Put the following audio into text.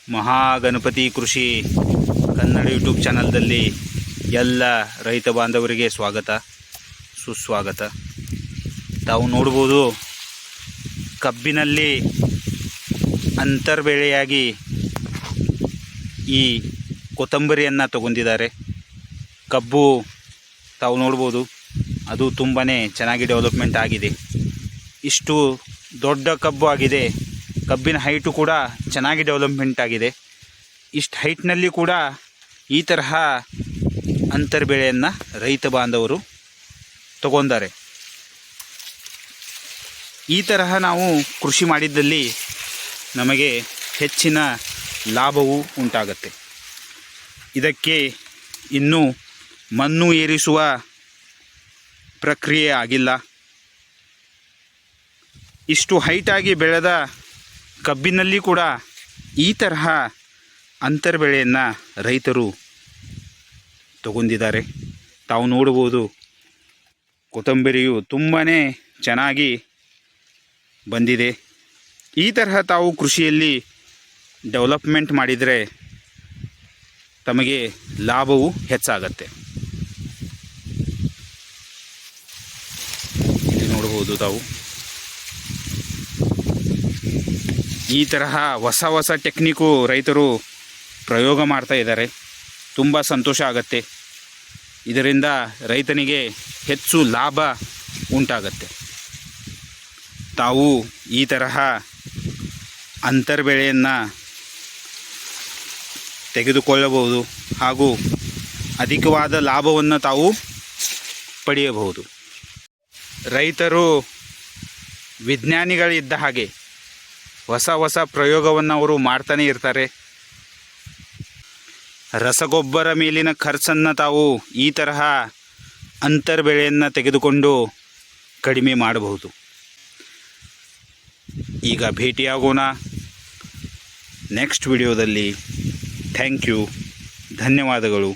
ಮಹಾಗಣಪತಿ ಕೃಷಿ ಕನ್ನಡ ಯೂಟ್ಯೂಬ್ ಚಾನಲ್ದಲ್ಲಿ ಎಲ್ಲ ರೈತ ಬಾಂಧವರಿಗೆ ಸ್ವಾಗತ ಸುಸ್ವಾಗತ. ತಾವು ನೋಡ್ಬೋದು, ಕಬ್ಬಿನಲ್ಲಿ ಅಂತರ್ಬೆಳೆಯಾಗಿ ಈ ಕೊತ್ತಂಬರಿಯನ್ನು ತಗೊಂಡಿದ್ದಾರೆ. ಕಬ್ಬು ತಾವು ನೋಡ್ಬೋದು, ಅದು ತುಂಬಾ ಚೆನ್ನಾಗಿ ಡೆವಲಪ್ಮೆಂಟ್ ಆಗಿದೆ. ಇಷ್ಟು ದೊಡ್ಡ ಕಬ್ಬು ಆಗಿದೆ. ಕಬ್ಬಿನ ಹೈಟು ಕೂಡ ಚೆನ್ನಾಗಿ ಡೆವಲಪ್ಮೆಂಟ್ ಆಗಿದೆ. ಇಷ್ಟು ಹೈಟ್ನಲ್ಲಿ ಕೂಡ ಈ ತರಹ ಅಂತರ್ಬೆಳೆಯನ್ನು ರೈತ ಬಾಂಧವರು ತಗೊಂಡಾರೆ. ಈ ತರಹ ನಾವು ಕೃಷಿ ಮಾಡಿದ್ದಲ್ಲಿ ನಮಗೆ ಹೆಚ್ಚಿನ ಲಾಭವೂ ಉಂಟಾಗುತ್ತೆ. ಇದಕ್ಕೆ ಇನ್ನೂ ಮಣ್ಣು ಏರಿಸುವ ಪ್ರಕ್ರಿಯೆ ಆಗಿಲ್ಲ. ಇಷ್ಟು ಹೈಟಾಗಿ ಬೆಳೆದ ಕಬ್ಬಿನಲ್ಲಿ ಕೂಡ ಈ ತರಹ ಅಂತರ್ಬೆಳೆಯನ್ನು ರೈತರು ತಗೊಂಡಿದ್ದಾರೆ. ತಾವು ನೋಡ್ಬೋದು, ಕೊತ್ತಂಬರಿಯು ತುಂಬಾ ಚೆನ್ನಾಗಿ ಬಂದಿದೆ. ಈ ತರಹ ತಾವು ಕೃಷಿಯಲ್ಲಿ ಡೆವಲಪ್ಮೆಂಟ್ ಮಾಡಿದರೆ ತಮಗೆ ಲಾಭವು ಹೆಚ್ಚಾಗತ್ತೆ. ಇಲ್ಲಿ ನೋಡ್ಬೋದು ತಾವು, ಈ ತರಹ ಹೊಸ ಟೆಕ್ನಿಕ್ಕು ರೈತರು ಪ್ರಯೋಗ ಮಾಡ್ತಾ ಇದ್ದಾರೆ. ತುಂಬ ಸಂತೋಷ ಆಗುತ್ತೆ. ಇದರಿಂದ ರೈತನಿಗೆ ಹೆಚ್ಚು ಲಾಭ ಉಂಟಾಗತ್ತೆ. ತಾವು ಈ ತರಹ ಅಂತರ್ಬೆಳೆಯನ್ನು ತೆಗೆದುಕೊಳ್ಳಬಹುದು ಹಾಗೂ ಅಧಿಕವಾದ ಲಾಭವನ್ನು ತಾವು ಪಡೆಯಬಹುದು. ರೈತರು ವಿಜ್ಞಾನಿಗಳಿದ್ದ ಹಾಗೆ ಹೊಸ ಪ್ರಯೋಗವನ್ನು ಅವರು ಮಾಡ್ತಾನೆ ಇರ್ತಾರೆ. ರಸಗೊಬ್ಬರ ಮೇಲಿನ ಖರ್ಚನ್ನು ತಾವು ಈ ತರಹ ಅಂತರ್ಬೆಳೆಯನ್ನು ತೆಗೆದುಕೊಂಡು ಕಡಿಮೆ ಮಾಡಬಹುದು. ಈಗ ಭೇಟಿಯಾಗೋಣ ನೆಕ್ಸ್ಟ್ ವಿಡಿಯೋದಲ್ಲಿ. ಥ್ಯಾಂಕ್ ಯು, ಧನ್ಯವಾದಗಳು.